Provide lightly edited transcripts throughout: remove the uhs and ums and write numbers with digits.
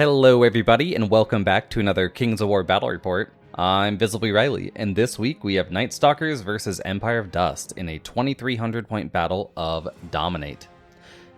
Hello everybody, and welcome back to another Kings of War Battle Report. I'm Visibly Riley, and this week we have Nightstalkers versus Empire of Dust in a 2300 point battle of Dominate.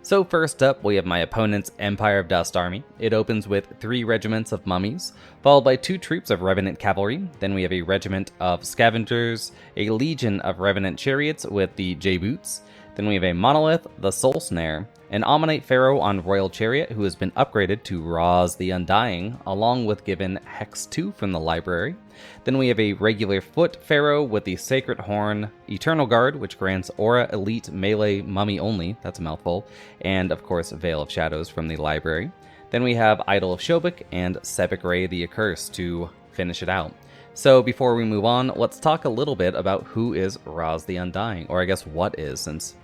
So first up, we have my opponent's Empire of Dust army. It opens with 3 regiments of mummies, followed by 2 troops of Revenant cavalry. Then we have a regiment of scavengers, a legion of Revenant chariots with the J-Boots. Then we have a monolith, the Soul Snare, an Ammonite Pharaoh on Royal Chariot who has been upgraded to Roz the Undying, along with given Hex 2 from the library. Then we have a regular Foot Pharaoh with the Sacred Horn Eternal Guard, which grants Aura Elite Melee Mummy only, that's a mouthful, and of course Veil of Shadows from the library. Then we have Idol of Shobek and Sepik Ray the Accursed to finish it out. So before we move on, let's talk a little bit about who is Roz the Undying, or I guess what is, since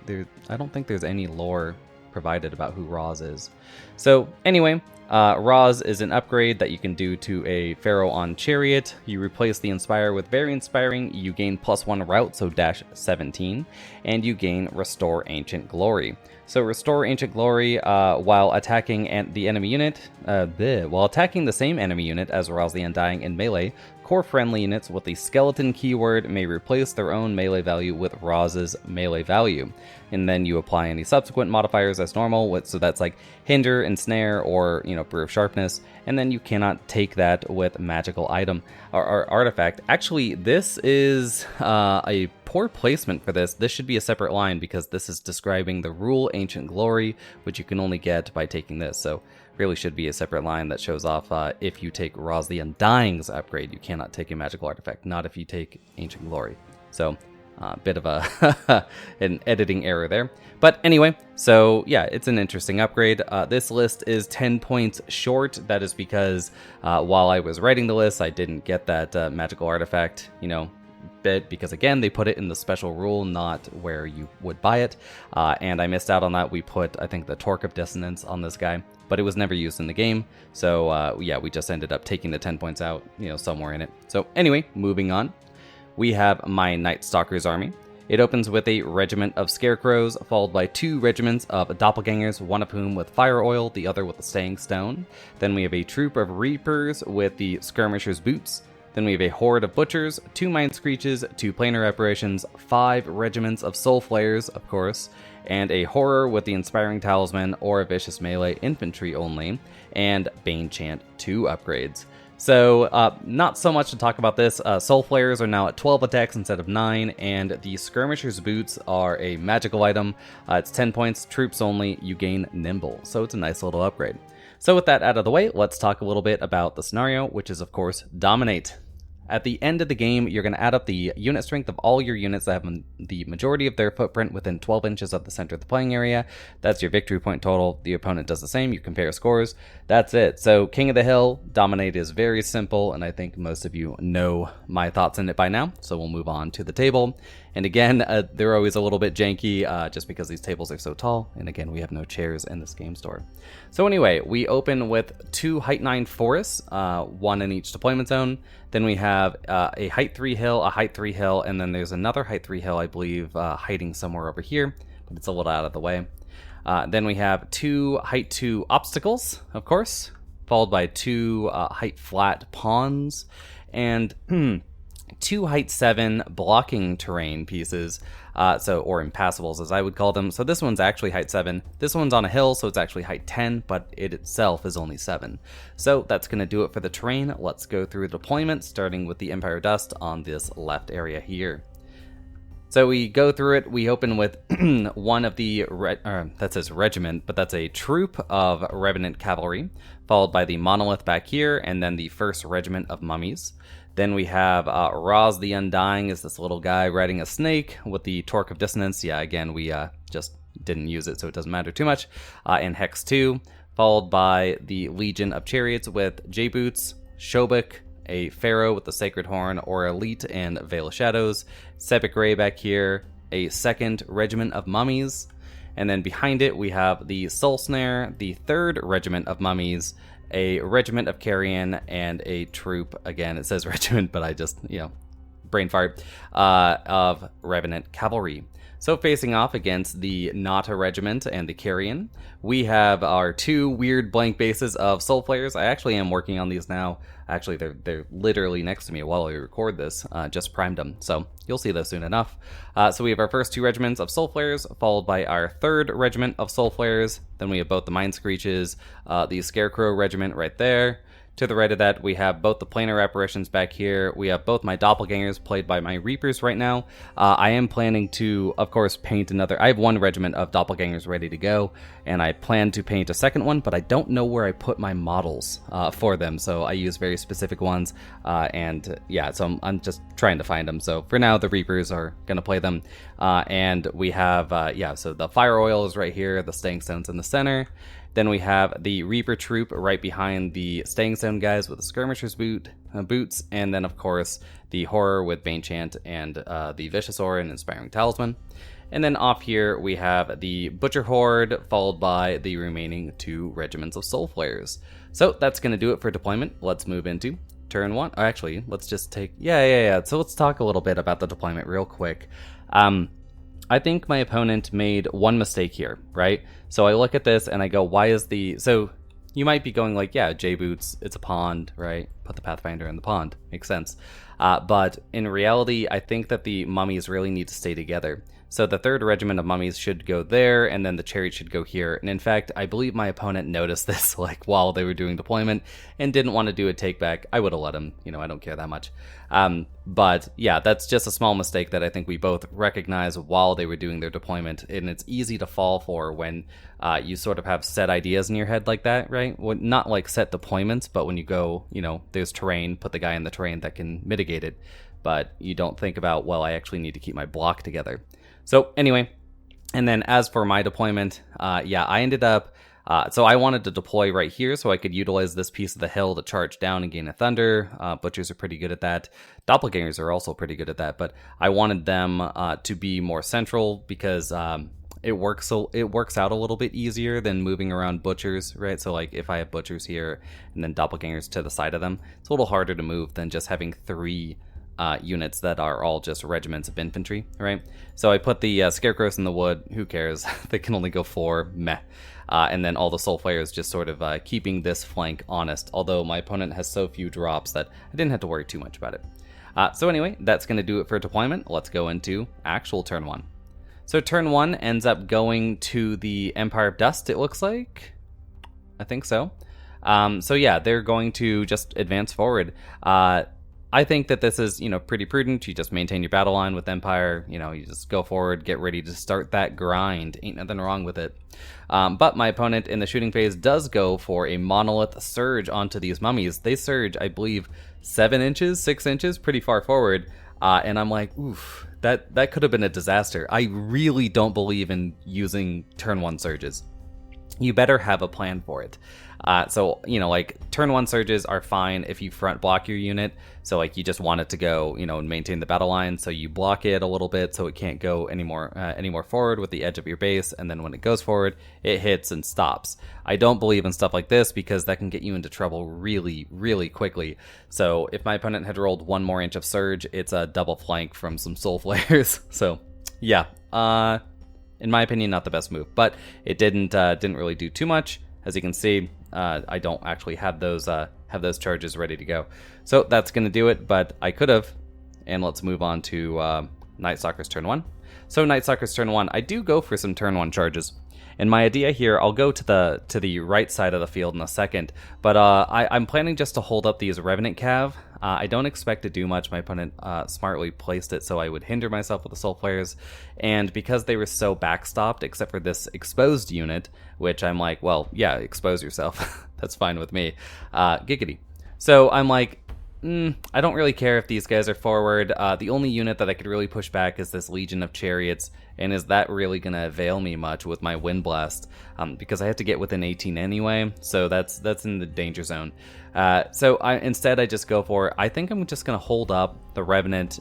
I don't think there's any lore provided about who Roz is. So anyway, Roz is an upgrade that you can do to a Pharaoh on Chariot. You replace the Inspire with Very Inspiring, you gain +1 route, so dash 17, and you gain Restore Ancient Glory. So Restore Ancient Glory while attacking the enemy unit, while attacking the same enemy unit as Roz the Undying in melee, core friendly units with the skeleton keyword may replace their own melee value with Roz's melee value. And then you apply any subsequent modifiers as normal, so that's like Hinder, Ensnare, or, Brew of Sharpness, and then you cannot take that with magical item or artifact. Actually, this is a poor placement for this. This should be a separate line because this is describing the rule Ancient Glory, which you can only get by taking this. So really should be a separate line that shows off if you take Roz the Undying's upgrade, you cannot take a magical artifact, not if you take Ancient Glory. So bit of an editing error there. But anyway, so yeah, it's an interesting upgrade. This list is 10 points short. That is because while I was writing the list, I didn't get that magical artifact, bit, because again, they put it in the special rule, not where you would buy it. And I missed out on that. We put, I think, the Torque of Dissonance on this guy, but it was never used in the game. So yeah, we just ended up taking the 10 points out, somewhere in it. So anyway, moving on. We have my Nightstalkers army. It opens with a regiment of scarecrows, followed by 2 regiments of doppelgangers, one of whom with fire oil, the other with the staying stone. Then we have a troop of reapers with the skirmishers' boots. Then we have a horde of butchers, 2 mind screeches, 2 planar apparitions, 5 regiments of soul flayers, of course, and a horror with the inspiring talisman or a vicious melee infantry only, and Bane Chant 2 upgrades. So, not so much to talk about this. Soul Flayers are now at 12 attacks instead of 9, and the Skirmisher's Boots are a magical item. It's 10 points, troops only, you gain Nimble, so it's a nice little upgrade. So with that out of the way, let's talk a little bit about the scenario, which is of course Dominate. At the end of the game, you're going to add up the unit strength of all your units that have the majority of their footprint within 12 inches of the center of the playing area. That's your victory point total. The opponent does the same. You compare scores. That's it. So King of the Hill, Dominate is very simple, and I think most of you know my thoughts on it by now. So we'll move on to the table. And again, they're always a little bit janky just because these tables are so tall. And again, we have no chairs in this game store. So anyway, we open with 2 Height 9 forests, 1 in each deployment zone. Then we have a Height 3 hill, a Height 3 hill, and then there's another Height 3 hill, I believe, hiding somewhere over here, but it's a little out of the way. Then we have 2 Height 2 obstacles, of course, followed by 2 Height flat pawns, and 2 Height 7 blocking terrain pieces, or impassables as I would call them. So this one's actually Height 7. This one's on a hill, so it's actually Height 10, but it itself is only 7. So that's going to do it for the terrain. Let's go through the deployment, starting with the Empire of Dust on this left area here. So we go through it. We open with one of the, that says regiment, but that's a troop of Revenant cavalry, followed by the monolith back here, and then the first regiment of mummies. Then we have Roz the Undying is this little guy riding a snake with the Torque of Dissonance. Yeah, again, we just didn't use it, so it doesn't matter too much. And Hex 2, followed by the Legion of Chariots with J-Boots, Shobek, a Pharaoh with the Sacred Horn or Elite and Veil of Shadows, Sepik Ray back here, a second regiment of mummies, and then behind it we have the Soul Snare, the 3rd regiment of mummies, a regiment of carrion, and a troop. Again, it says regiment, but I just, brain fart, of Revenant Cavalry. So facing off against the Nata Regiment and the Carrion, we have our two weird blank bases of Soul Flayers. I actually am working on these now. Actually, they're literally next to me while I record this. Just primed them, so you'll see those soon enough. So we have our first two regiments of Soul Flayers, followed by our third regiment of Soul Flayers. Then we have both the Mind Screeches, the Scarecrow Regiment right there. To the right of that, we have both the planar apparitions back here. We have both my doppelgangers played by my Reapers right now. I am planning to, of course, paint another. I have one regiment of doppelgangers ready to go, and I plan to paint a second one, but I don't know where I put my models for them, so I use very specific ones, and yeah, so I'm just trying to find them. So for now, the Reapers are going to play them, and we have, yeah, so the Fire Oil is right here, the Staying Stone's in the center. Then we have the Reaper Troop right behind the Staying Stone guys with the Skirmisher's boots, and then of course the Horror with Bane Chant and the Vicious Aura and Inspiring Talisman. And then off here we have the Butcher Horde, followed by the remaining two regiments of Soul Flayers. So that's going to do it for deployment. Let's move into turn one. Oh, actually, let's just take... Yeah. So let's talk a little bit about the deployment real quick. I think my opponent made one mistake here, right? So I look at this and I go, why is the... So you might be going like, yeah, J-Boots, it's a pond, right? Put the Pathfinder in the pond. Makes sense. But in reality, I think that the mummies really need to stay together. So the third regiment of mummies should go there, and then the chariot should go here. And in fact, I believe my opponent noticed this like while they were doing deployment and didn't want to do a take back. I would have let him, you know, I don't care that much. But yeah, that's just a small mistake that I think we both recognize while they were doing their deployment. And it's easy to fall for when you sort of have set ideas in your head like that, right? Well, not like set deployments, but when you go, you know, there's terrain, put the guy in the terrain that can mitigate it. But you don't think about, well, I actually need to keep my block together. So anyway, and then as for my deployment, yeah, I ended up, so I wanted to deploy right here so I could utilize this piece of the hill to charge down and gain a thunder. Butchers are pretty good at that. Doppelgangers are also pretty good at that, but I wanted them to be more central because it works out a little bit easier than moving around butchers, right? So like if I have butchers here and then doppelgangers to the side of them, it's a little harder to move than just having three units that are all just regiments of infantry, right? So I put the Scarecrows in the wood. Who cares? They can only go 4. Meh. And then all the Soul Flayers just sort of keeping this flank honest, although my opponent has so few drops that I didn't have to worry too much about it. So anyway, that's going to do it for deployment. Let's go into actual turn 1. So turn 1 ends up going to the Empire of Dust, it looks like. I think so. So yeah, they're going to just advance forward. I think that this is, you know, pretty prudent. You just maintain your battle line with Empire. You know, you just go forward, get ready to start that grind. Ain't nothing wrong with it. But my opponent in the shooting phase does go for a monolith surge onto these mummies. They surge, I believe, 7 inches, 6 inches, pretty far forward. And I'm like, oof, that could have been a disaster. I really don't believe in using turn 1 surges. You better have a plan for it. So, you know, like turn 1 surges are fine if you front block your unit. So like you just want it to go, you know, and maintain the battle line. So you block it a little bit so it can't go any more forward with the edge of your base. And then when it goes forward, it hits and stops. I don't believe in stuff like this because that can get you into trouble really, really quickly. So if my opponent had rolled 1 more inch of surge, it's a double flank from some Soul Flayers. So yeah, in my opinion, not the best move, but it didn't really do too much. As you can see, I don't actually have those charges ready to go. So that's going to do it, but I could have. And let's move on to Nightstalkers turn 1. So Nightstalkers turn 1, I do go for some turn 1 charges. And my idea here, I'll go to the right side of the field in a second, but I'm planning just to hold up these Revenant Cav. I don't expect to do much. My opponent smartly placed it so I would hinder myself with the Soul Flayers, and because they were so backstopped, except for this exposed unit, which I'm like, well, yeah, expose yourself. That's fine with me. Giggity. So I'm like, I don't really care if these guys are forward. The only unit that I could really push back is this Legion of Chariots, and is that really going to avail me much with my Wind Blast? Because I have to get within 18 anyway, so that's in the danger zone. So instead I just go for, I think I'm just going to hold up the Revenant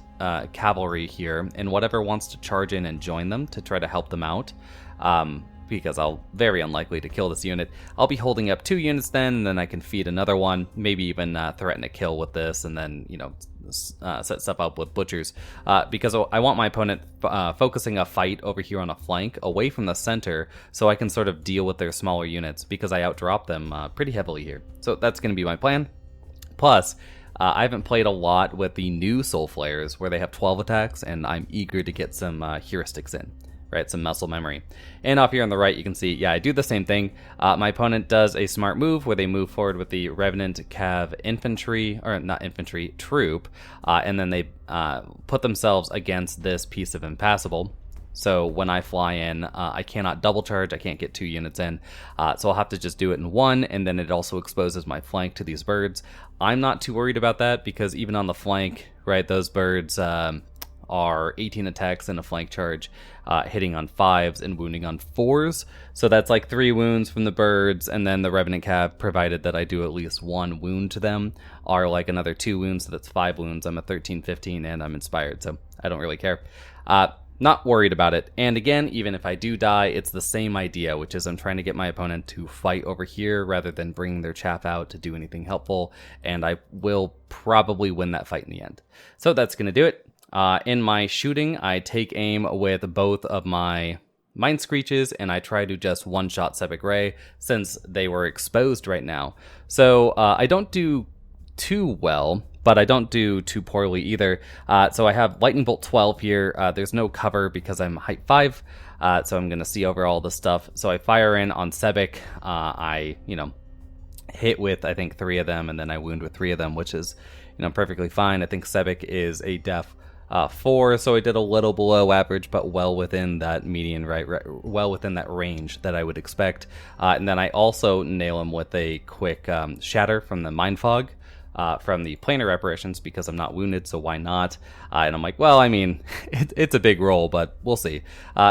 Cavalry here, and whatever wants to charge in and join them to try to help them out. Because I'll very unlikely to kill this unit. I'll be holding up 2 units then, and then I can feed another one, maybe even threaten a kill with this, and then, you know, set stuff up with butchers, because I want my opponent focusing a fight over here on a flank away from the center, so I can sort of deal with their smaller units, because I outdrop them pretty heavily here. So that's going to be my plan. Plus, I haven't played a lot with the new Soul Flayers, where they have 12 attacks, and I'm eager to get some heuristics in. Right, some muscle memory. And off here on the right, you can see, yeah, I do the same thing. My opponent does a smart move where they move forward with the Revenant Cav infantry, or not infantry, troop, and then they put themselves against this piece of impassable. So when I fly in, I cannot double charge, I can't get 2 units in, so I'll have to just do it in 1, and then it also exposes my flank to these birds. I'm not too worried about that, because even on the flank, right, those birds are 18 attacks in a flank charge, hitting on 5s and wounding on 4s. So that's like 3 wounds from the birds, and then the Revenant Cav, provided that I do at least 1 wound to them, are like another 2 wounds, so that's 5 wounds. I'm a 13-15 and I'm inspired, so I don't really care. Not worried about it. And again, even if I do die, it's the same idea, which is I'm trying to get my opponent to fight over here rather than bringing their chaff out to do anything helpful, and I will probably win that fight in the end. So that's going to do it. In my shooting, I take aim with both of my Mind Screeches, and I try to just one-shot Sepic Ray, since they were exposed right now. So I don't do too well, but I don't do too poorly either. So I have Lightning Bolt 12 here. There's no cover because I'm height 5, so I'm going to see over all this stuff. So I fire in on Sepic. I, hit with, I think, 3 of them, and then I wound with 3 of them, which is, perfectly fine. I think Sepic is a def 4, so I did a little below average, but well within that median, right, well within that range that I would expect. And then I also nail him with a quick shatter from the Mind Fog, from the planar apparitions, because I'm not wounded, so why not? And I'm like, well, I mean, it's a big roll, but we'll see.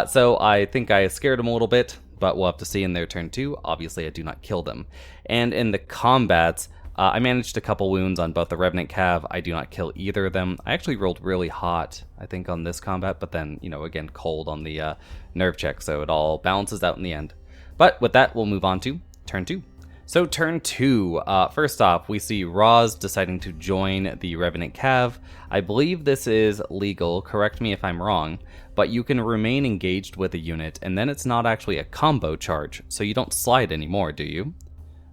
So I think I scared him a little bit, but we'll have to see in their turn 2. Obviously, I do not kill them. And in the combats, I managed a couple wounds on both the Revenant Cav. I do not kill either of them. I actually rolled really hot, I think, on this combat, but then, again, cold on the nerve check, so it all balances out in the end. But with that, we'll move on to turn 2. So turn 2, first off, we see Roz deciding to join the Revenant Cav. I believe this is legal, correct me if I'm wrong, but you can remain engaged with a unit, and then it's not actually a combo charge, so you don't slide anymore, do you?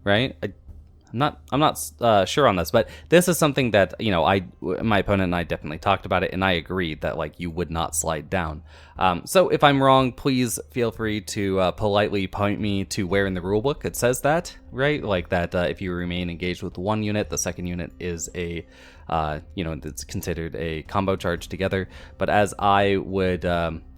Right? I'm not sure on this, but this is something that, my opponent and I definitely talked about it, and I agreed that, like, you would not slide down. So if I'm wrong, please feel free to politely point me to where in the rulebook it says that, right? Like that if you remain engaged with one unit, the second unit is a, it's considered a combo charge together. But as I would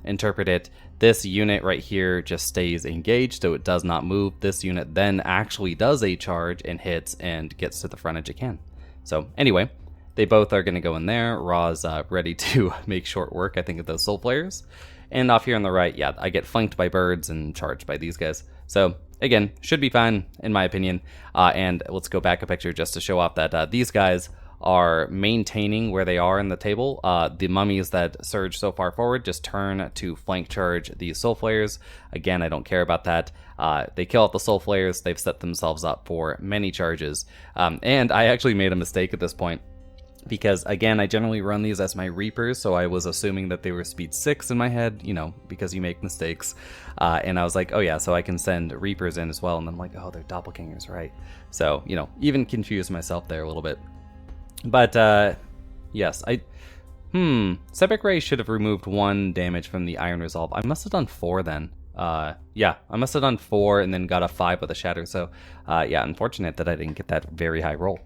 interpret it, this unit right here just stays engaged, so it does not move. This unit then actually does a charge and hits and gets to the frontage it can. So anyway, they both are going to go in there. Ra's ready to make short work, I think, of those Soul Flayers. And off here on the right, yeah, I get flanked by birds and charged by these guys. So again, should be fine, in my opinion. And let's go back a picture just to show off that these guys are maintaining where they are in the table. The mummies that surge so far forward just turn to flank charge the Soul Flayers. Again, I don't care about that. They kill out the Soul Flayers. They've set themselves up for many charges. And I actually made a mistake at this point, because again, I generally run these as my Reapers, so I was assuming that they were speed 6 in my head, because you make mistakes. And I was like, oh yeah, so I can send Reapers in as well. And I'm like, oh, they're doppelgangers, right? So, even confused myself there a little bit. But, yes, Sepic Ray should have removed 1 damage from the Iron Resolve. I must have done 4 then. Yeah, I must have done 4 and then got a 5 with a Shatter. So, yeah, unfortunate that I didn't get that very high roll.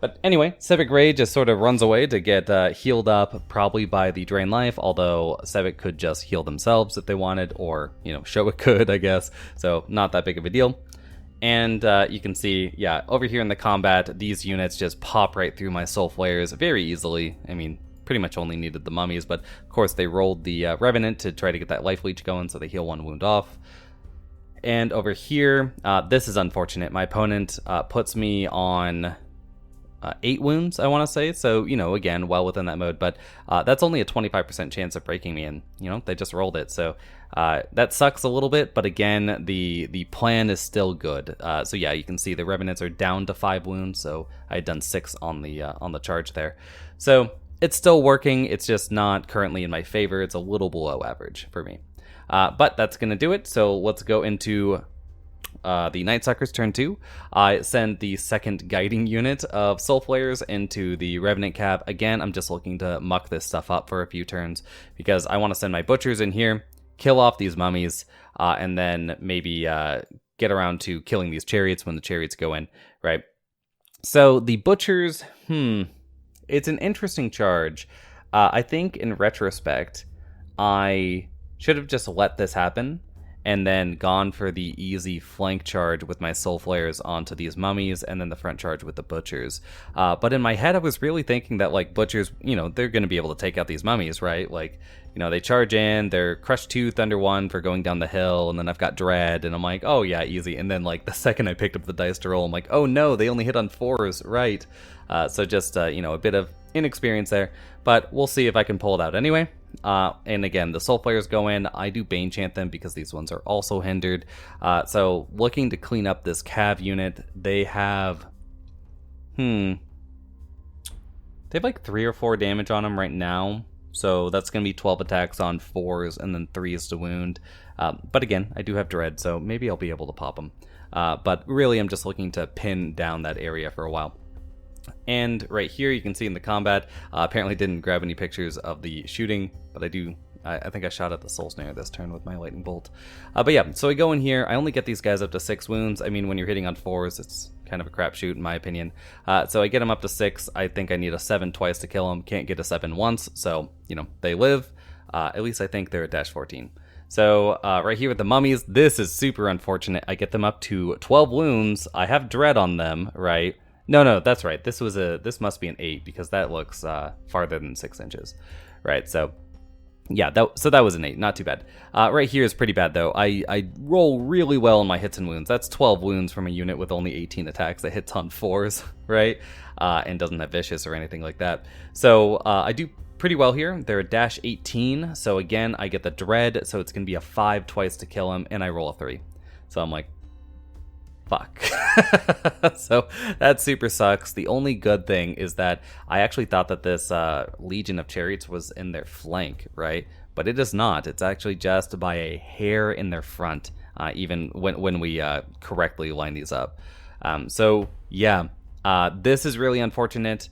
But anyway, Sepic Ray just sort of runs away to get healed up, probably by the Drain Life, although Sepic could just heal themselves if they wanted, or, show it could, I guess. So, not that big of a deal. And you can see, yeah, over here in the combat, these units just pop right through my Soul Flayers very easily. I mean, pretty much only needed the mummies, but of course they rolled the Revenant to try to get that life leech going, so they heal 1 wound off. And over here, this is unfortunate. My opponent puts me on 8 wounds, I want to say. So, again, well within that mode. But that's only a 25% chance of breaking me. And, they just rolled it. So that sucks a little bit. But again, the plan is still good. So, yeah, you can see the Revenants are down to 5 wounds. So I had done 6 on the charge there. So it's still working. It's just not currently in my favor. It's a little below average for me. But that's going to do it. So let's go into the Nightstalkers turn 2. I send the second guiding unit of Soul Flayers into the Revenant cab. Again, I'm just looking to muck this stuff up for a few turns because I want to send my Butchers in here, kill off these mummies, and then maybe get around to killing these Chariots when the Chariots go in, right? So the Butchers, it's an interesting charge. I think in retrospect, I should have just let this happen and then gone for the easy flank charge with my Soul Flayers onto these mummies, and then the front charge with the Butchers. But in my head, I was really thinking that, like, Butchers, they're going to be able to take out these mummies, right? Like, they charge in, they're Crush 2, Thunder 1 for going down the hill, and then I've got Dread, and I'm like, oh yeah, easy. And then, like, the second I picked up the dice to roll, I'm like, oh no, they only hit on 4s, right? So just, a bit of inexperience there, but we'll see if I can pull it out anyway. And again, the Soul Flayers go in. I do Bane Chant them because these ones are also hindered. So looking to clean up this Cav unit, they have they have like 3 or 4 damage on them right now. So that's going to be 12 attacks on 4s and then 3s to wound. But again, I do have Dread, so maybe I'll be able to pop them. But really, I'm just looking to pin down that area for a while. And right here, you can see in the combat, apparently didn't grab any pictures of the shooting, but I think I shot at the Soul Snare this turn with my Lightning Bolt. But yeah, so I go in here, I only get these guys up to 6 wounds. I mean, when you're hitting on 4s, it's kind of a crapshoot in my opinion. So I get them up to 6, I think I need a 7 twice to kill them, can't get a 7 once, so, they live. At least I think they're at dash 14. So right here with the mummies, this is super unfortunate. I get them up to 12 wounds, I have Dread on them, right? No, that's right. This must be an 8 because that looks farther than 6 inches, right? So yeah, that was an 8, not too bad. Right here is pretty bad though. I roll really well in my hits and wounds. That's 12 wounds from a unit with only 18 attacks that hits on 4s, right? And doesn't have vicious or anything like that. So I do pretty well here. They're a dash 18, so again I get the Dread, so it's gonna be a 5 twice to kill him, and I roll a 3. So I'm like, fuck. So that super sucks. The only good thing is that I actually thought that this Legion of Chariots was in their flank, right? But it is not. It's actually just by a hair in their front, even when we correctly line these up. So yeah, this is really unfortunate,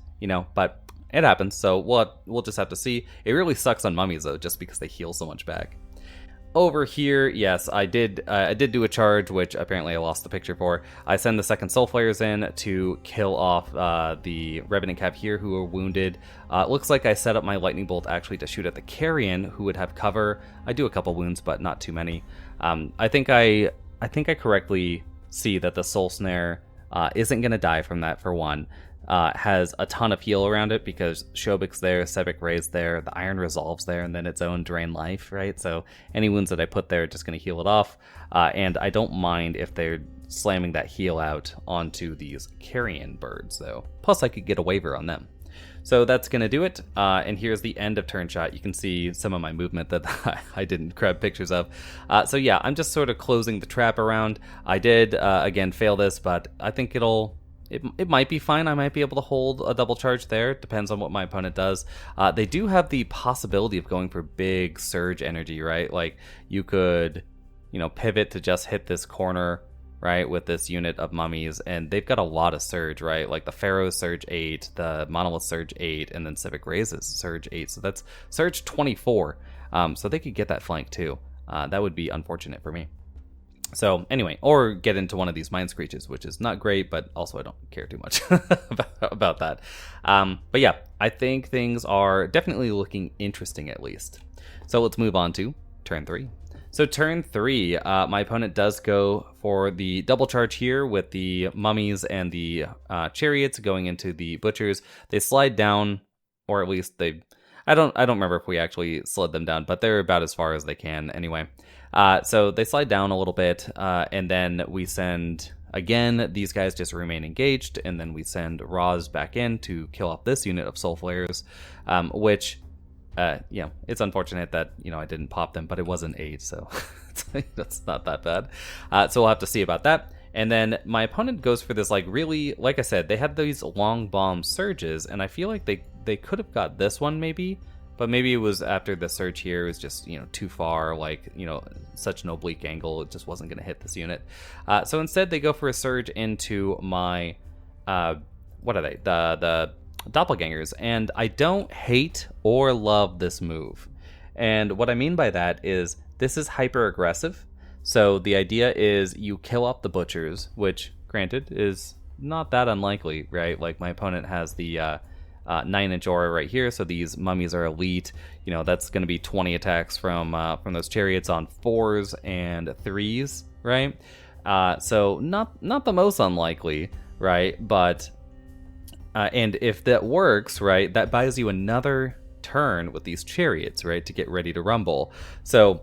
but it happens. So we'll just have to see. It really sucks on mummies though, just because they heal so much back. Over here, yes, I did do a charge, which apparently I lost the picture for. I send the second Soul Flayers in to kill off the Revenant Cav here who are wounded. It looks like I set up my Lightning Bolt actually to shoot at the Carrion who would have cover. I do a couple wounds, but not too many. I think I correctly see that the Soul Snare isn't going to die from that for one. Has a ton of heal around it because Shobik's there, Sebek Ray's there, the Iron Resolve's there, and then its own Drain Life, right? So any wounds that I put there are just going to heal it off. And I don't mind if they're slamming that heal out onto these Carrion birds, though. Plus, I could get a waiver on them. So that's going to do it. And here's the end of turn shot. You can see some of my movement that I didn't grab pictures of. So yeah, I'm just sort of closing the trap around. I did, again, fail this, but I think it might be fine. I might be able to hold a double charge there. Depends on what my opponent does. They do have the possibility of going for big surge energy, right? Like you could, pivot to just hit this corner, right, with this unit of mummies, and they've got a lot of surge, right? Like the Pharaoh's surge 8, the Monolith surge 8, and then Civic Ray's surge 8. So that's surge 24. So they could get that flank too. That would be unfortunate for me. So anyway, or get into one of these Mind Screeches, which is not great, but also I don't care too much about that. But yeah, I think things are definitely looking interesting at least. So let's move on to turn 3. So turn 3, my opponent does go for the double charge here with the mummies and the chariots going into the butchers. They slide down, or at least I don't remember if we actually slid them down, but they're about as far as they can anyway. So they slide down a little bit, and then we send again, these guys just remain engaged, and then we send Roz back in to kill off this unit of Soul Flares, which, it's unfortunate that, I didn't pop them, but it was an 8, so that's not that bad. So we'll have to see about that. And then my opponent goes for this, really, like I said, they had these long bomb surges, and I feel like they could have got this one maybe, but maybe it was after the surge here. It was just, too far, such an oblique angle. It just wasn't going to hit this unit. So instead, they go for a surge into my, what are they? The doppelgangers. And I don't hate or love this move. And what I mean by that is this is hyper aggressive. So the idea is you kill up the butchers, which, granted, is not that unlikely, right? Like, my opponent has the 9-inch aura right here, so these mummies are elite. That's going to be 20 attacks from those chariots on 4s and 3s, right? So not the most unlikely, right? But and if that works, right, that buys you another turn with these chariots, right, to get ready to rumble. So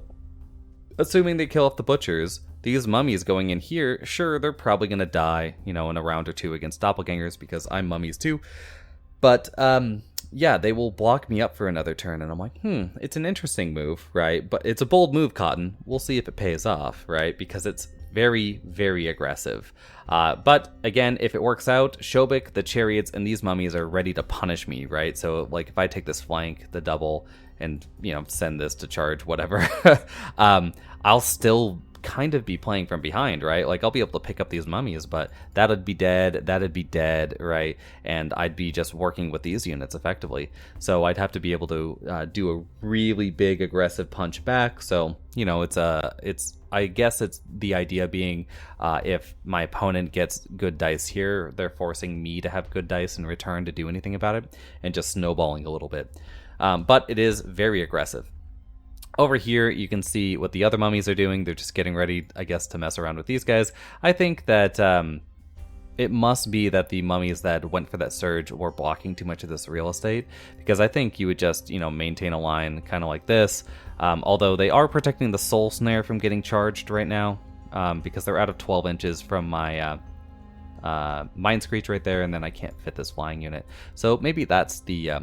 assuming they kill off the butchers, these mummies going in here, sure, they're probably going to die, in a round or two against doppelgangers because I'm mummies too. But, they will block me up for another turn, and I'm like, it's an interesting move, right? But it's a bold move, Cotton. We'll see if it pays off, right? Because it's very, very aggressive. But, again, if it works out, Shobik, the chariots, and these mummies are ready to punish me, right? So, if I take this flank, the double, and, send this to charge, whatever, I'll still kind of be playing from behind, right? I'll be able to pick up these mummies, but that'd be dead, right? And I'd be just working with these units effectively. So I'd have to be able to do a really big aggressive punch back. So, I guess it's the idea being if my opponent gets good dice here, they're forcing me to have good dice in return to do anything about it, and just snowballing a little bit. But it is very aggressive. Over here, you can see what the other mummies are doing. They're just getting ready, I guess, to mess around with these guys. I think that it must be that the mummies that went for that surge were blocking too much of this real estate, because I think you would just, maintain a line kind of like this. Although they are protecting the soul snare from getting charged right now, because they're out of 12 inches from my Mind Screech right there, and then I can't fit this flying unit. So maybe that's the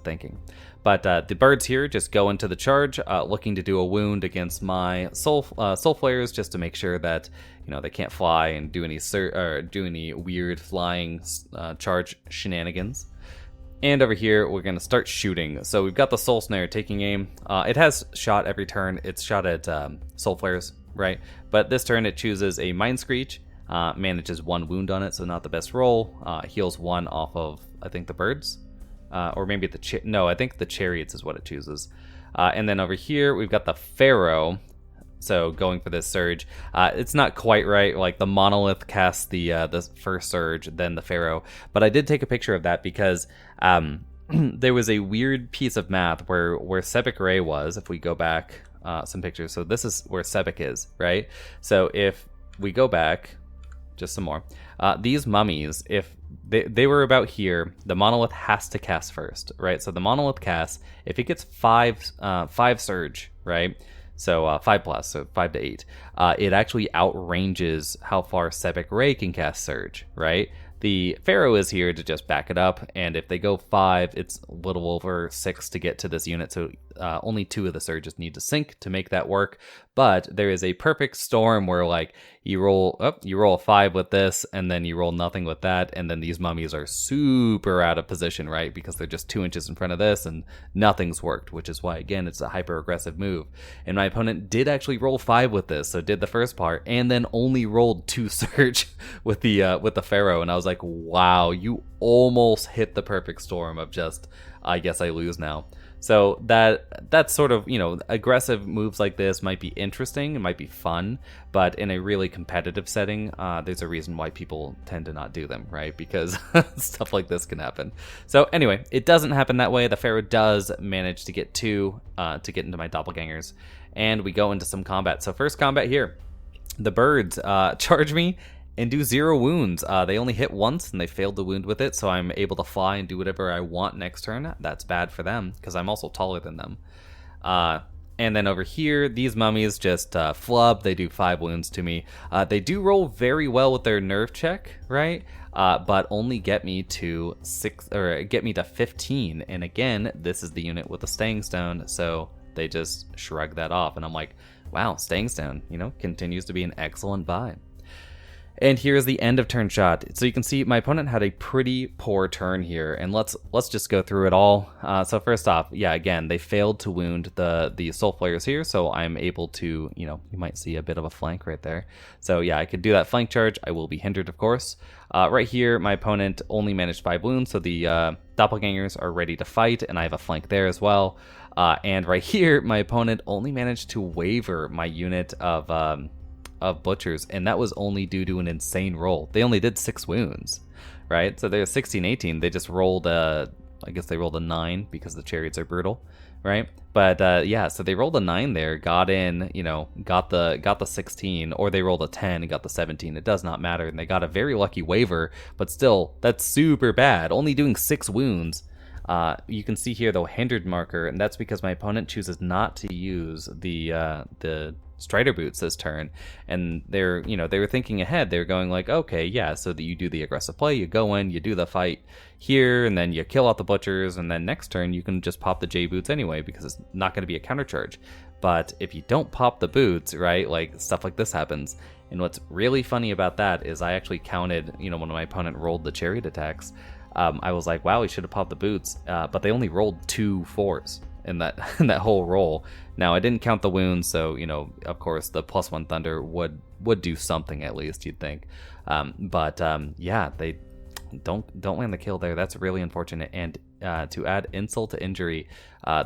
thinking. But the birds here just go into the charge, looking to do a wound against my soul flares, just to make sure that they can't fly and do any weird flying charge shenanigans. And over here, we're going to start shooting. So we've got the soul snare taking aim. It has shot every turn. It's shot at soul flares, right? But this turn it chooses a Mind Screech. Manages 1 wound on it, so not the best roll. Heals 1 off of, I think, the birds. Or maybe I think the chariots is what it chooses. And then over here, we've got the Pharaoh. So going for this surge. It's not quite right. The monolith casts the first surge, then the Pharaoh. But I did take a picture of that because there was a weird piece of math where Sebek Ray was, if we go back some pictures. So this is where Sebek is, right? So if we go back just some more, these mummies, if they were about here, the monolith has to cast first, right? So the monolith casts, if it gets 5 surge, right? So 5 plus, so 5 to 8, it actually outranges how far Sebek Ray can cast surge, right? The Pharaoh is here to just back it up, and if they go 5, it's a little over 6 to get to this unit, so only 2 of the surges need to sync to make that work. But there is a perfect storm where you roll a 5 with this, and then you roll nothing with that, and then these mummies are super out of position, right? Because they're just 2 inches in front of this, and nothing's worked, which is why, again, it's a hyper-aggressive move. And my opponent did actually roll 5 with this, so did the first part, and then only rolled 2 surge with the Pharaoh, and I was like, wow, you almost hit the perfect storm of just, I guess I lose now. So that's sort of, aggressive moves like this might be interesting, it might be fun, but in a really competitive setting, there's a reason why people tend to not do them, right? Because stuff like this can happen. So anyway, it doesn't happen that way. The Pharaoh does manage to get 2 to get into my doppelgangers, and we go into some combat. So first combat here, the birds charge me and do 0 wounds. They only hit once and they failed to wound with it, so I'm able to fly and do whatever I want next turn. That's bad for them because I'm also taller than them. And then over here, these mummies just flub. They do 5 wounds to me. They do roll very well with their nerve check, right? But only get me to 15. And again, this is the unit with the staying stone, so they just shrug that off. And I'm like, wow, staying stone, continues to be an excellent buy. And here's the end of turn shot. So you can see my opponent had a pretty poor turn here, and let's just go through it all. So first off, yeah, again, they failed to wound the soul flares here, so I'm able to, you might see a bit of a flank right there. So yeah, I could do that flank charge. I will be hindered, of course. Right here, my opponent only managed 5 wounds, so the doppelgangers are ready to fight, and I have a flank there as well. And right here, my opponent only managed to waver my unit of butchers, and that was only due to an insane roll. They only did 6 wounds, right? So they're 16-18. They just rolled I guess they rolled a 9 because the chariots are brutal, right? But yeah, so they rolled a 9 there, got in, got the 16, or they rolled a 10 and got the 17. It does not matter, and they got a very lucky waver, but still, that's super bad. Only doing 6 wounds. You can see here the hindered marker, and that's because my opponent chooses not to use the Strider boots this turn, and they were thinking ahead. They were going like, okay, yeah, so that you do the aggressive play, you go in, you do the fight here, and then you kill out the butchers, and then next turn you can just pop the J boots anyway because it's not going to be a counter charge. But if you don't pop the boots, right, like stuff like this happens. And what's really funny about that is I actually counted, when my opponent rolled the chariot attacks, I was like, wow, he should have popped the boots, but they only rolled 2 4s in that whole roll. Now I didn't count the wounds, so of course the +1 thunder would do something at least, you'd think. But yeah, they don't land the kill there. That's really unfortunate. And to add insult to injury,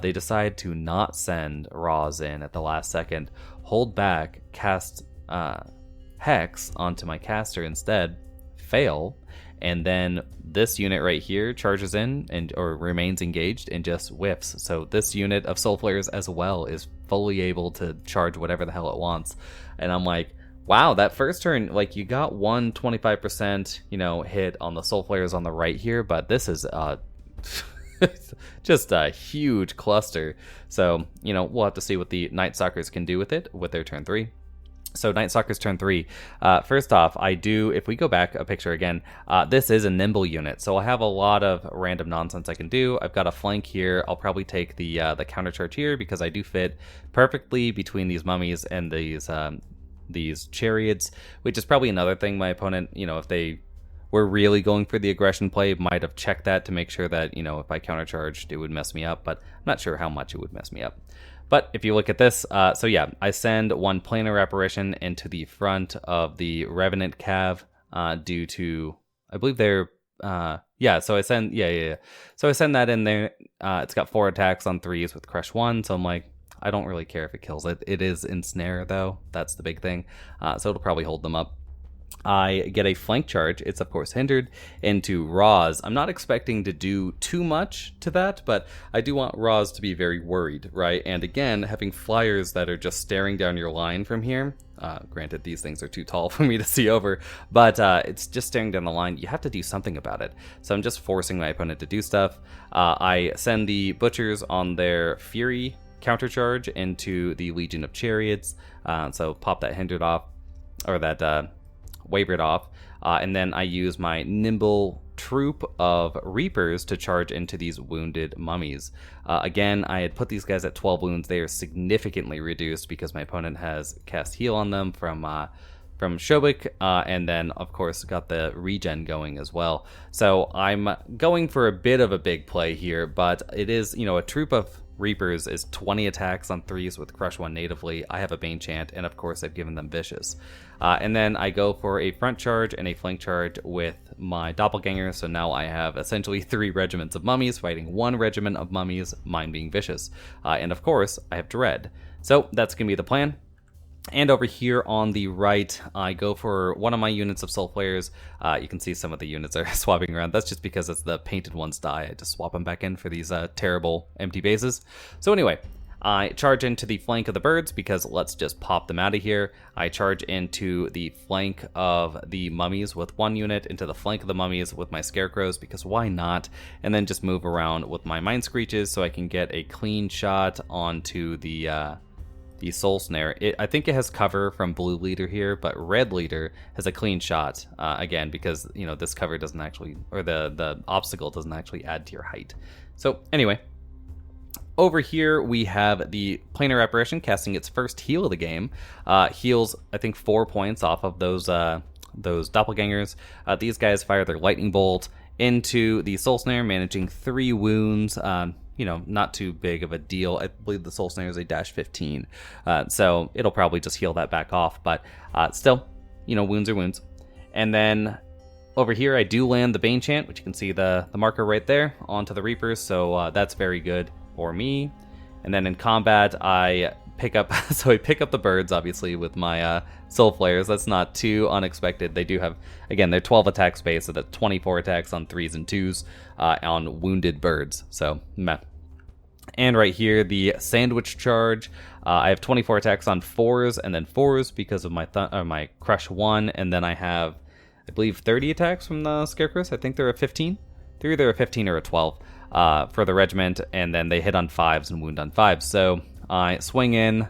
they decide to not send Roz in at the last second, hold back, cast Hex onto my caster instead, fail, and then this unit right here charges in or remains engaged and just whiffs. So this unit of Soul Flares as well is fully able to charge whatever the hell it wants. And I'm like, wow, that first turn, like, you got 25%, hit on the Soul Flares on the right here, but this is just a huge cluster. So, we'll have to see what the Nightstalkers can do with it with their turn 3. So Nightstalkers turn 3. First off, if we go back a picture again, this is a nimble unit, so I have a lot of random nonsense I can do. I've got a flank here. I'll probably take the counter charge here because I do fit perfectly between these mummies and these chariots, which is probably another thing my opponent, if they were really going for the aggression play, might have checked that to make sure that, if I counter charged, it would mess me up, but I'm not sure how much it would mess me up. But if you look at this, so yeah, I send 1 planar apparition into the front of the Revenant Cav due to, I believe they're, so I send, So I send that in there. It's got 4 attacks on 3s with Crush 1, so I'm like, I don't really care if it kills it. It is Ensnare though, that's the big thing, so it'll probably hold them up. I get a flank charge. It's of course hindered into Roz. I'm not expecting to do too much to that, but I do want Roz to be very worried, right? And again, having flyers that are just staring down your line from here, granted these things are too tall for me to see over, but it's just staring down the line. You have to do something about it. So I'm just forcing my opponent to do stuff. I send the Butchers on their Fury countercharge into the Legion of Chariots. So pop that hindered off, or that wavered off, and then I use my nimble troop of Reapers to charge into these wounded mummies. Again, I had put these guys at 12 wounds. They are significantly reduced because my opponent has cast heal on them from Shobik, and then of course got the regen going as well. So I'm going for a bit of a big play here, but it is, a troop of Reapers is 20 attacks on 3s with Crush 1 natively. I have a Bane Chant, and of course I've given them Vicious. And then I go for a front charge and a flank charge with my Doppelganger, so now I have essentially 3 regiments of mummies fighting 1 regiment of mummies, mine being Vicious. And of course, I have Dread. So that's going to be the plan. And over here on the right, I go for one of my units of Soul Flares. You can see some of the units are swapping around. That's just because as the painted ones die, I just swap them back in for these terrible empty bases. So anyway, I charge into the flank of the birds because let's just pop them out of here. I charge into the flank of the mummies with 1 unit, into the flank of the mummies with my scarecrows because why not? And then just move around with my mind screeches so I can get a clean shot onto the soul snare. I think it has cover from blue leader here, but red leader has a clean shot again because this cover doesn't actually, or the obstacle doesn't actually add to your height. So anyway. Over here, we have the Planar Apparition casting its first heal of the game. Heals, I think, 4 points off of those doppelgangers. These guys fire their lightning bolt into the Soul Snare, managing 3 wounds. Not too big of a deal. I believe the Soul Snare is a -15. So it'll probably just heal that back off. But still, wounds are wounds. And then over here, I do land the Bane Chant, which you can see the marker right there, onto the Reapers. So that's very good for me. And then in combat, I pick up the birds, obviously, with my soul flares. That's not too unexpected. They do have, again, they're 12 attack space, so that's 24 attacks on 3s and 2s on wounded birds. So meh. And right here, the sandwich charge. I have 24 attacks on 4s and then 4s because of my crush 1, and then I have, I believe, 30 attacks from the scarecrows. I think they're a 15. They're either a 15 or a 12. For the regiment, and then they hit on 5s and wound on 5s. So I swing in.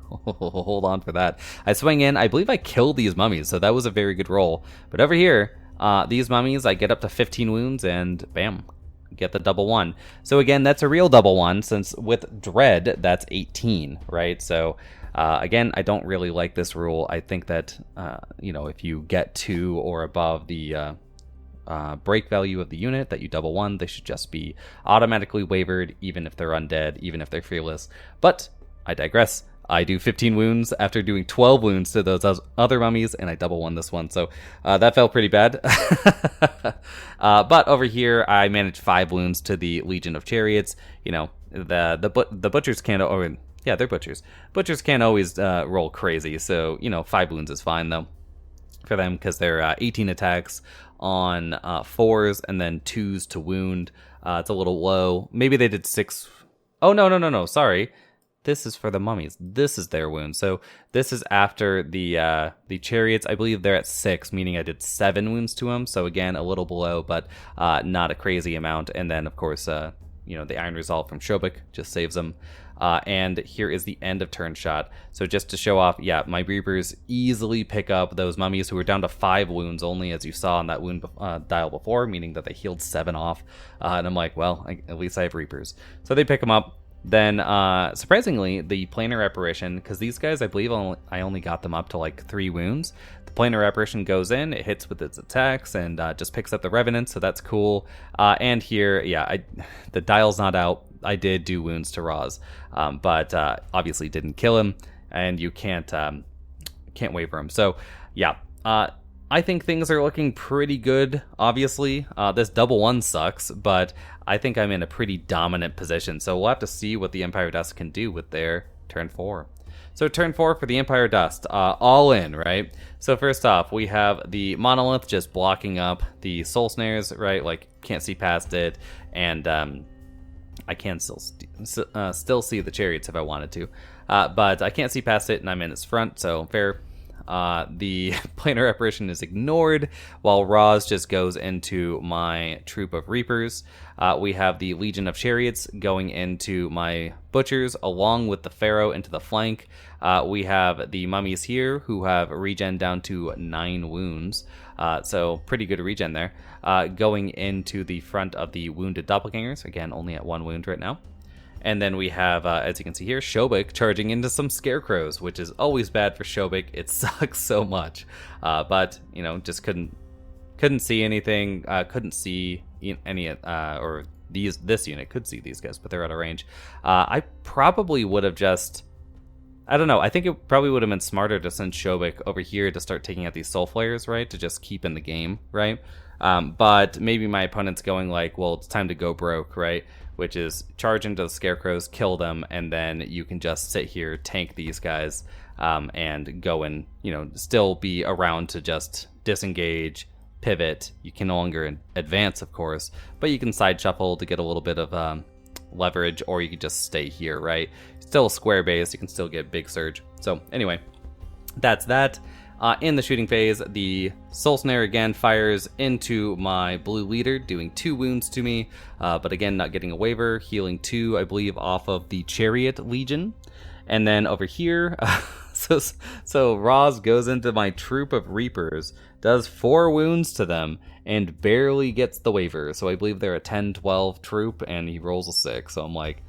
Hold on for that. I swing in. I believe I killed these mummies, so that was a very good roll. But over here, these mummies, I get up to 15 wounds, and bam, get the double 1. So again, that's a real double 1, since with Dread, that's 18, right? So again, I don't really like this rule. I think that, if you get 2 or above the break value of the unit that you double 1, they should just be automatically wavered, even if they're undead, even if they're fearless. But I digress. I do 15 wounds after doing 12 wounds to those other mummies, and I double 1 this one, so that felt pretty bad. But over here, I managed 5 wounds to the Legion of Chariots. The butchers can't, yeah, they're butchers. Butchers can't always roll crazy, so 5 wounds is fine though for them because they're 18 attacks on 4s and then 2s to wound. It's a little low. Maybe they did 6. Oh, no. Sorry. This is for the mummies. This is their wound. So this is after the chariots. I believe they're at 6, meaning I did 7 wounds to them. So again, a little below, but not a crazy amount. And then, of course, the Iron Resolve from Shobik just saves them. And here is the end of turn shot. So just to show off, yeah, my Reapers easily pick up those mummies who were down to 5 wounds only, as you saw on that wound dial before, meaning that they healed 7 off. And I'm like, well, at least I have Reapers. So they pick them up. Then, surprisingly, the Planar Apparition, because these guys, I believe I only got them up to like 3 wounds. The Planar Apparition goes in, it hits with its attacks, and just picks up the Revenant, so that's cool. And here, yeah, the dial's not out. I did do wounds to Roz, but obviously didn't kill him, and you can't waver him. So, yeah, I think things are looking pretty good, obviously. This double 1 sucks, but I think I'm in a pretty dominant position. So we'll have to see what the Empire Dust can do with their turn 4. So turn 4 for the Empire Dust, all in, right? So first off, we have the Monolith just blocking up the Soul Snares, right? Like, can't see past it, and I can still see the Chariots if I wanted to. But I can't see past it, and I'm in its front, so fair. The Planar Apparition is ignored, while Roz just goes into my troop of Reapers. We have the Legion of Chariots going into my Butchers, along with the Pharaoh into the flank. We have the Mummies here, who have regen down to 9 wounds. So pretty good regen there. Going into the front of the Wounded Doppelgangers, again, only at 1 wound right now. And then we have, as you can see here, Shobik charging into some Scarecrows, which is always bad for Shobik. It sucks so much. But, just couldn't see anything, couldn't see any, or this unit could see these guys, but they're out of range. I probably would have just, I don't know, I think it probably would have been smarter to send Shobik over here to start taking out these Soul Flares, right? To just keep in the game, right? But maybe my opponent's going like, well, it's time to go broke, right? Which is charge into the Scarecrows, kill them, and then you can just sit here, tank these guys, and go and, still be around to just disengage, pivot. You can no longer advance, of course, but you can side shuffle to get a little bit of leverage, or you could just stay here, right? Still a square base, you can still get big surge. So anyway, that's that. In the shooting phase, the Soul Snare again fires into my blue leader, doing 2 wounds to me, but again, not getting a waiver, healing 2, I believe, off of the Chariot Legion. And then over here, so Roz goes into my troop of Reapers, does 4 wounds to them, and barely gets the waiver. So I believe they're a 10-12 troop, and he rolls a 6. So I'm like,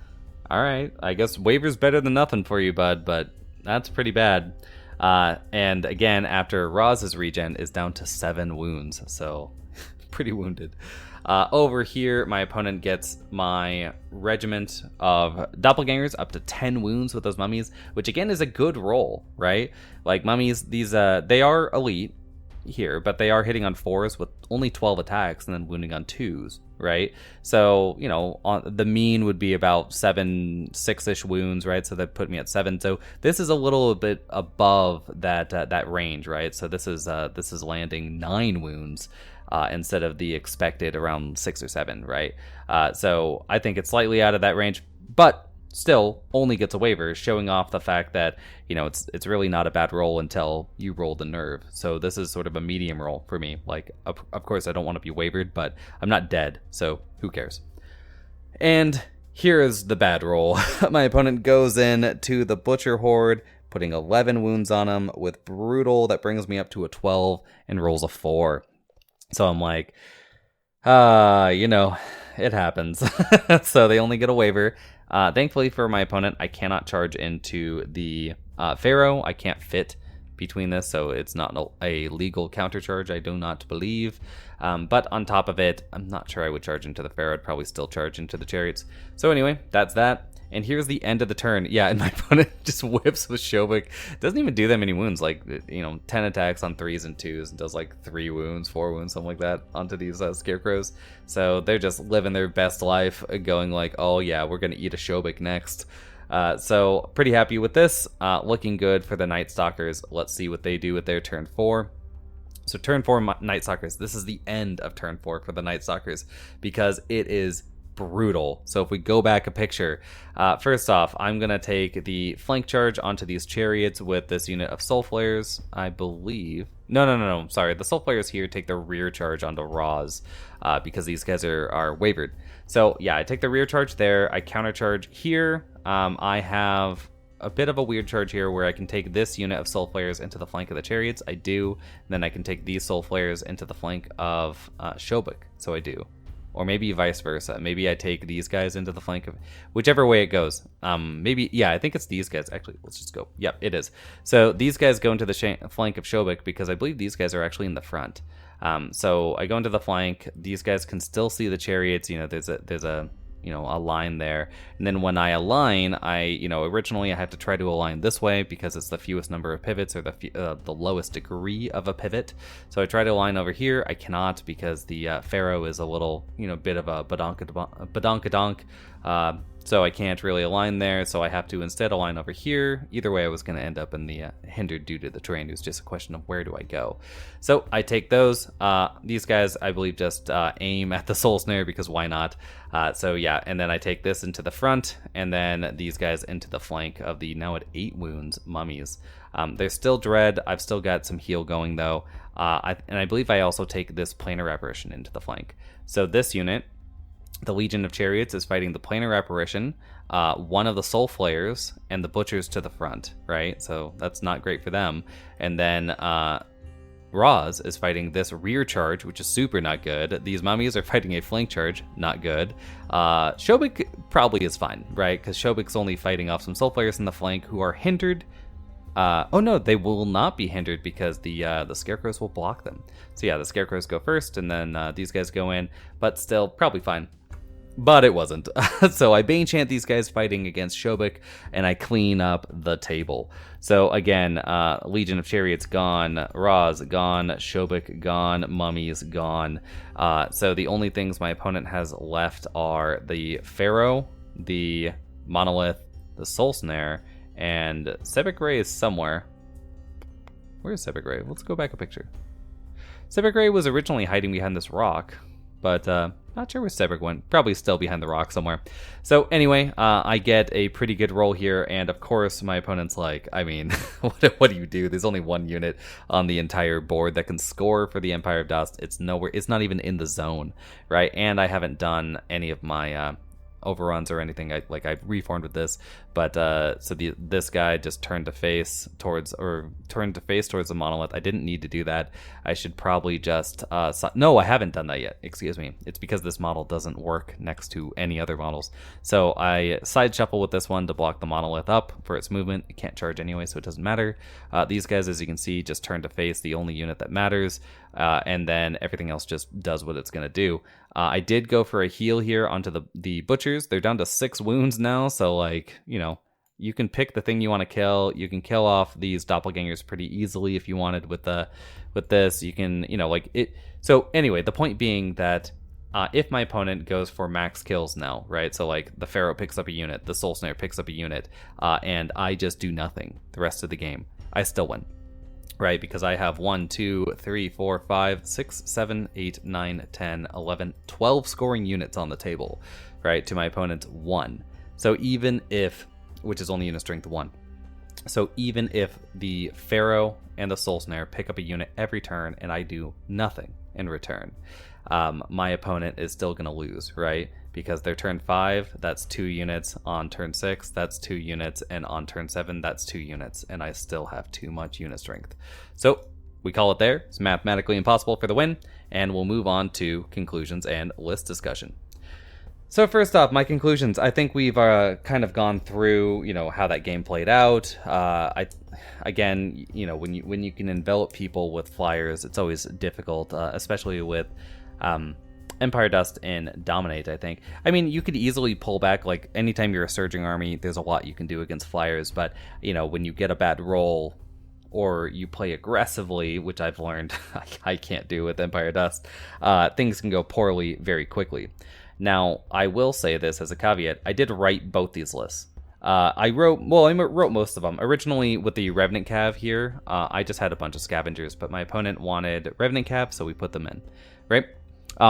alright, I guess waiver's better than nothing for you, bud, but that's pretty bad. And again, after Roz's regen is down to 7 wounds, so pretty wounded. Over here, my opponent gets my regiment of doppelgangers up to 10 wounds with those mummies, which again is a good roll, right? Like mummies, these they are elite here, but they are hitting on 4s with only 12 attacks and then wounding on 2s, right? So, you know, the mean would be about 6-ish wounds, right? So that put me at 7. So this is a little bit above that range, right? So this is landing 9 wounds instead of the expected around 6 or 7, right? So I think it's slightly out of that range, but still only gets a waiver, showing off the fact that, you know, it's really not a bad roll until you roll the nerve. So this is sort of a medium roll for me. Like, of course, I don't want to be wavered, but I'm not dead, so who cares? And here is the bad roll. My opponent goes in to the Butcher Horde, putting 11 wounds on him with Brutal. That brings me up to a 12 and rolls a 4. So I'm like, you know, it happens. So they only get a waiver. Thankfully for my opponent, I cannot charge into the Pharaoh. I can't fit between this, so it's not a legal counter charge, I do not believe. But on top of it, I'm not sure I would charge into the Pharaoh. I'd probably still charge into the Chariots. So anyway, that's that. And here's the end of the turn. Yeah, and my opponent just whips with Shobik. Doesn't even do that many wounds. Like, you know, 10 attacks on 3s and 2s and does like 3 wounds, 4 wounds, something like that onto these Scarecrows. So they're just living their best life, going like, oh yeah, we're going to eat a Shobik next. So pretty happy with this. Looking good for the Nightstalkers. Let's see what they do with their turn 4. So turn 4 Nightstalkers. This is the end of turn 4 for the Nightstalkers because it is brutal. So if we go back a picture, first off, I'm gonna take the flank charge onto these chariots with this unit of soul flares, I believe. No, sorry, the soul flares here take the rear charge onto Roz because these guys are wavered. So yeah, I take the rear charge there, I counter charge here. I have a bit of a weird charge here where I can take this unit of soul flares into the flank of the chariots. I do. And then I can take these soul flares into the flank of Shobik. So I do. Or maybe vice versa. Maybe I take these guys into the flank of... Whichever way it goes. Maybe... Yeah, I think it's these guys. Actually, let's just go. Yep, it is. So these guys go into the flank of Shobik because I believe these guys are actually in the front. So I go into the flank. These guys can still see the chariots. You know, there's a you know, a line there. And then when I align, originally I had to try to align this way because it's the fewest number of pivots, or the lowest degree of a pivot. So I try to align over here. I cannot because the Pharaoh is a little, you know, bit of a badonkadonk. So I can't really align there, so I have to instead align over here. Either way, I was going to end up in the hindered due to the terrain. It was just a question of where do I go. So I take those. These guys, I believe, just aim at the Soul Snare because why not? So yeah, and then I take this into the front, and then these guys into the flank of the now at 8 wounds mummies. They're still dread. I've still got some heal going though, and I believe I also take this planar apparition into the flank. So this unit, the Legion of Chariots, is fighting the planar apparition, one of the soul flayers, and the butchers to the front, right? So that's not great for them. And then Roz is fighting this rear charge, which is super not good. These mummies are fighting a flank charge, not good. Shobik probably is fine, right? Because Shobik's only fighting off some soul flayers in the flank who are hindered. Oh no, they will not be hindered because the scarecrows will block them. So yeah, the scarecrows go first, and then these guys go in, but still probably fine. But it wasn't. So I Bane Chant these guys fighting against Shobik, and I clean up the table. So again, Legion of Chariots gone, Roz gone, Shobik gone, mummies gone. So the only things my opponent has left are the Pharaoh, the Monolith, the Soul Snare, and Sebek Ray is somewhere. Where's Sebek Ray? Let's go back a picture. Sebek Ray was originally hiding behind this rock, but Not sure where Cedric went. Probably still behind the rock somewhere. So anyway, I get a pretty good roll here, and of course my opponent's like, I mean, what do you do? There's only one unit on the entire board that can score for the Empire of Dust. It's nowhere. It's not even in the zone, right? And I haven't done any of my overruns or anything. I reformed with this, but so this guy just turned to face towards the monolith. I didn't need to do that. I should probably just no, I haven't done that yet. Excuse me. It's because this model doesn't work next to any other models. So I side shuffle with this one to block the monolith up for its movement. It can't charge anyway, so it doesn't matter. These guys, as you can see, just turn to face, the only unit that matters, and then everything else just does what it's gonna do. I did go for a heal here onto the butchers. They're down to 6 wounds now, so like, you know, you can pick the thing you want to kill. You can kill off these doppelgangers pretty easily if you wanted with this. You can, you know, like it. So anyway, the point being that if my opponent goes for max kills now, right? So like the Pharaoh picks up a unit, the Soul Snare picks up a unit, and I just do nothing the rest of the game, I still win. Right, because I have 1, 2, 3, 4, 5, 6, 7, 8, 9, 10, 11, 12 scoring units on the table, right, to my opponent's 1. So even if, which is only unit strength 1. So even if the Pharaoh and the Soul Snare pick up a unit every turn and I do nothing in return, my opponent is still going to lose, right? Because their turn 5, that's 2 units. On turn 6, that's 2 units. And on turn 7, that's 2 units. And I still have too much unit strength. So we call it there. It's mathematically impossible for the win. And we'll move on to conclusions and list discussion. So first off, my conclusions. I think we've kind of gone through, you know, how that game played out. Again, you know, when you can envelop people with flyers, it's always difficult, especially with Empire Dust and Dominate, I think. I mean, you could easily pull back, like, anytime you're a surging army, there's a lot you can do against flyers, but, you know, when you get a bad roll, or you play aggressively, which I've learned I can't do with Empire Dust, things can go poorly very quickly. Now, I will say this as a caveat, I did write both these lists. I wrote most of them. Originally, with the Revenant Cav here, I just had a bunch of scavengers, but my opponent wanted Revenant Cav, so we put them in, right?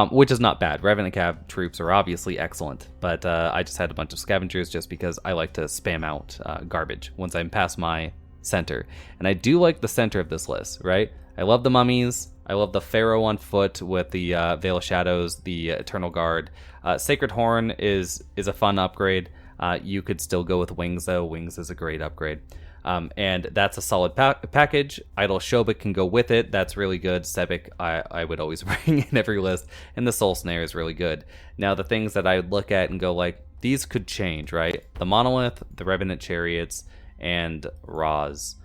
Which is not bad. Revenant Cav troops are obviously excellent, but I just had a bunch of scavengers just because I like to spam out garbage once I'm past my center. And I do like the center of this list, right? I love the mummies. I love the Pharaoh on foot with the Veil of Shadows, the Eternal Guard. Sacred Horn is a fun upgrade. You could still go with Wings, though. Wings is a great upgrade. And that's a solid package. Idol Shobik can go with it. That's really good. Sebek, I would always bring in every list. And the Soul Snare is really good. Now, the things that I would look at and go like, these could change, right? The Monolith, the Revenant Chariots, and Raz.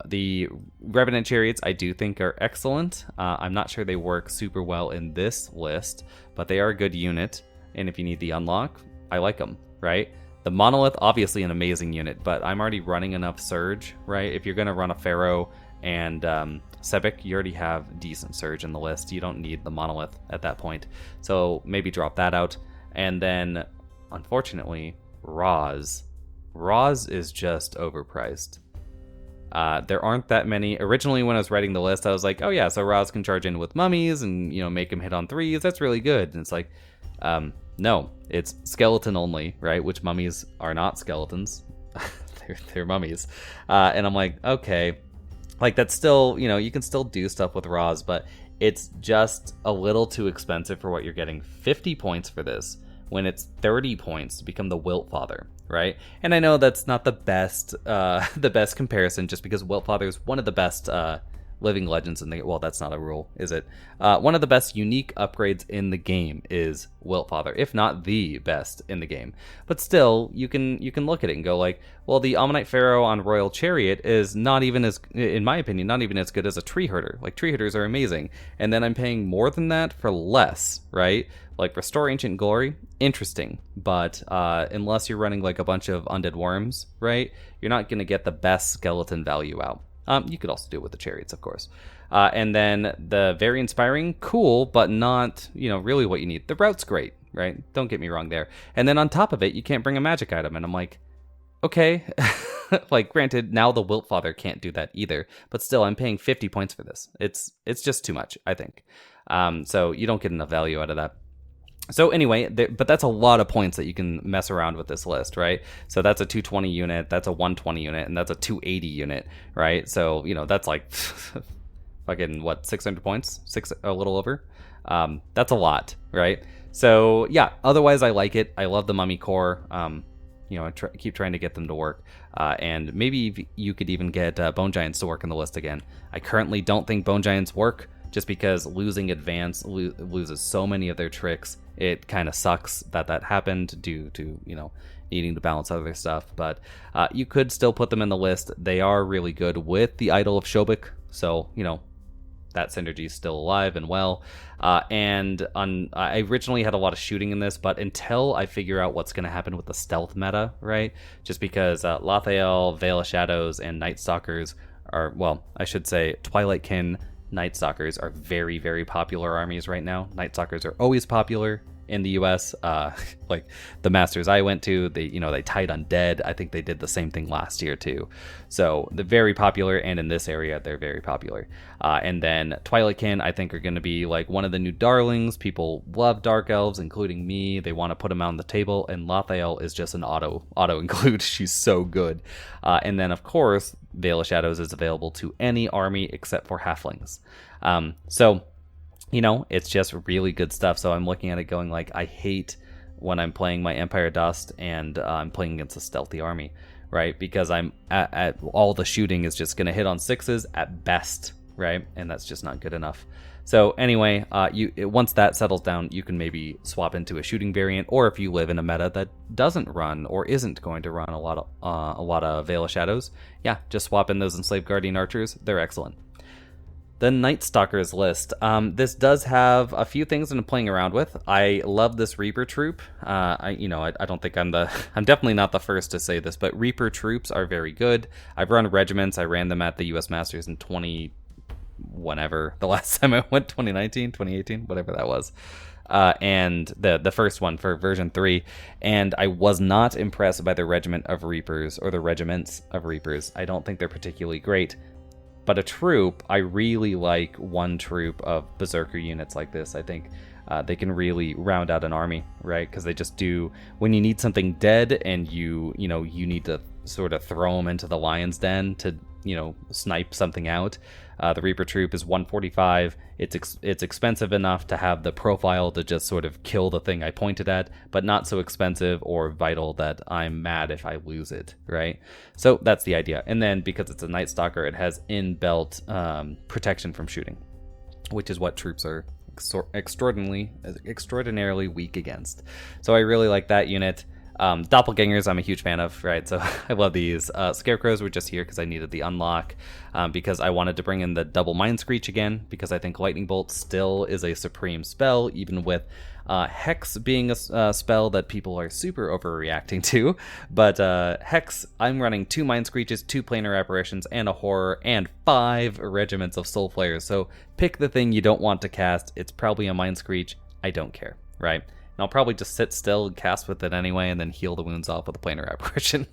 The Revenant Chariots I do think are excellent. I'm not sure they work super well in this list, but they are a good unit. And if you need the unlock, I like them, right? The Monolith, obviously an amazing unit, but I'm already running enough Surge, right? If you're going to run a Pharaoh and Sebek, you already have decent Surge in the list. You don't need the Monolith at that point. So maybe drop that out. And then, unfortunately, Raz. Raz is just overpriced. There aren't that many. Originally, when I was writing the list, I was like, oh yeah, so Raz can charge in with mummies and, you know, make him hit on 3s. That's really good. And it's like, no, it's skeleton only, right? Which mummies are not skeletons. they're mummies. And I'm like, okay, like that's still, you know, you can still do stuff with Raz, but it's just a little too expensive for what you're getting. 50 points for this when it's 30 points to become the Wilt Father, right? And I know that's not the best comparison, just because Wilt Father is one of the best living legends in the, well, that's not a rule, is it? One of the best unique upgrades in the game is Wilt Father, if not the best in the game. But still, you can look at it and go like, well, the Ammonite Pharaoh on Royal Chariot is not even as, in my opinion, not even as good as a Tree Herder. Like, Tree Herders are amazing. And then I'm paying more than that for less, right? Like, Restore Ancient Glory, interesting. But unless you're running like a bunch of Undead Worms, right? You're not going to get the best skeleton value out. You could also do it with the chariots, of course. And then the very inspiring, cool, but not, you know, really what you need. The route's great, right? Don't get me wrong there. And then on top of it, you can't bring a magic item. And I'm like, okay. Like, granted, now the Wilt Father can't do that either. But still, I'm paying 50 points for this. It's just too much, I think. So you don't get enough value out of that. So anyway, but that's a lot of points that you can mess around with this list, right? So that's a 220 unit, that's a 120 unit, and that's a 280 unit, right? So, you know, that's like fucking, what, 600 points? A little over? That's a lot, right? So yeah, otherwise I like it. I love the Mummy Core. You know, keep trying to get them to work. And maybe you could even get Bone Giants to work in the list again. I currently don't think Bone Giants work, just because losing Advance loses so many of their tricks. It kind of sucks that happened due to, you know, needing to balance other stuff. But you could still put them in the list. They are really good with the Idol of Shobik. So, you know, that synergy is still alive and well. I originally had a lot of shooting in this, but until I figure out what's going to happen with the stealth meta, right? Just because Lathael, Veil of Shadows, and Nightstalkers are, well, I should say Twilightkin, Nightstalkers are very, very popular armies right now. Nightstalkers are always popular in the US. Like the Masters I went to, they tied Undead. I think they did the same thing last year too. So they're very popular, and in this area they're very popular. And then Twilightkin, I think, are going to be like one of the new darlings. People love Dark Elves, including me. They want to put them on the table, and Lathael is just an auto include. She's so good. And then of course Veil of Shadows is available to any army except for halflings. So, you know, it's just really good stuff. So I'm looking at it going like, I hate when I'm playing my Empire Dust and I'm playing against a stealthy army, right? Because I'm at all the shooting is just going to hit on 6s at best, right? And that's just not good enough. So anyway, once that settles down, you can maybe swap into a shooting variant, or if you live in a meta that doesn't run or isn't going to run a lot of Veil of Shadows, yeah, just swap in those Enslaved Guardian Archers. They're excellent. The Nightstalkers list. This does have a few things I'm playing around with. I love this Reaper troop. I don't think I'm definitely not the first to say this, but Reaper troops are very good. I've run regiments. I ran them at the US Masters in whenever the last time I went, 2019, 2018, whatever that was. And the first one for version 3, and I was not impressed by the regiment of Reapers, or the regiments of Reapers. I don't think they're particularly great. But a troop, I really like one troop of Berserker units like this. I think they can really round out an army, right? Because they just do, when you need something dead and you need to sort of throw them into the lion's den to, snipe something out. The Reaper troop is 145. It's expensive enough to have the profile to just sort of kill the thing I pointed at, but not so expensive or vital that I'm mad if I lose it, right? So that's the idea. And then because it's a Night Stalker, it has inbuilt protection from shooting, which is what troops are extraordinarily weak against. So I really like that unit. Doppelgangers I'm a huge fan of, right? So I love these. Scarecrows were just here because I needed the unlock, because I wanted to bring in the double Mind Screech again, because I think Lightning Bolt still is a supreme spell, even with Hex being a spell that people are super overreacting to. But Hex, I'm running 2 Mind Screeches, 2 Planar Apparitions, and a Horror, and 5 regiments of Soul Flayers. So pick the thing you don't want to cast. It's probably a Mind Screech. I don't care, right? And I'll probably just sit still and cast with it anyway, and then heal the wounds off with a Planar Apparition.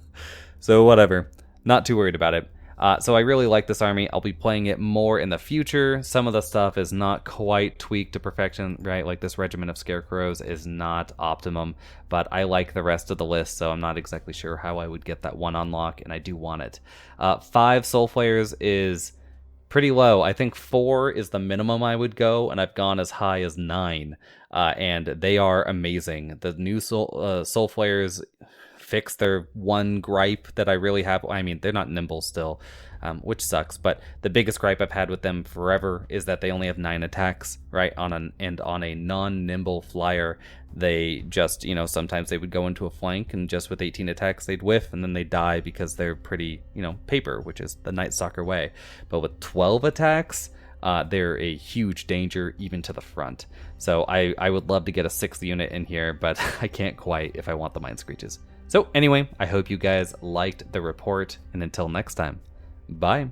So whatever. Not too worried about it. So I really like this army. I'll be playing it more in the future. Some of the stuff is not quite tweaked to perfection, right? Like this Regiment of Scarecrows is not optimum, but I like the rest of the list, so I'm not exactly sure how I would get that one unlock, and I do want it. 5 Soul Flayers is pretty low. I think 4 is the minimum I would go, and I've gone as high as 9. And they are amazing. The new Soul Flayers fix their one gripe that I really have. I mean, they're not nimble still, which sucks. But the biggest gripe I've had with them forever is that they only have 9 attacks, right? On a non-nimble flyer, they just, sometimes they would go into a flank, and just with 18 attacks, they'd whiff, and then they die because they're pretty, paper, which is the Night Stalker way. But with 12 attacks, they're a huge danger even to the front. So I would love to get a 6th unit in here, but I can't quite if I want the Mind Screeches. So anyway, I hope you guys liked the report, and until next time, bye.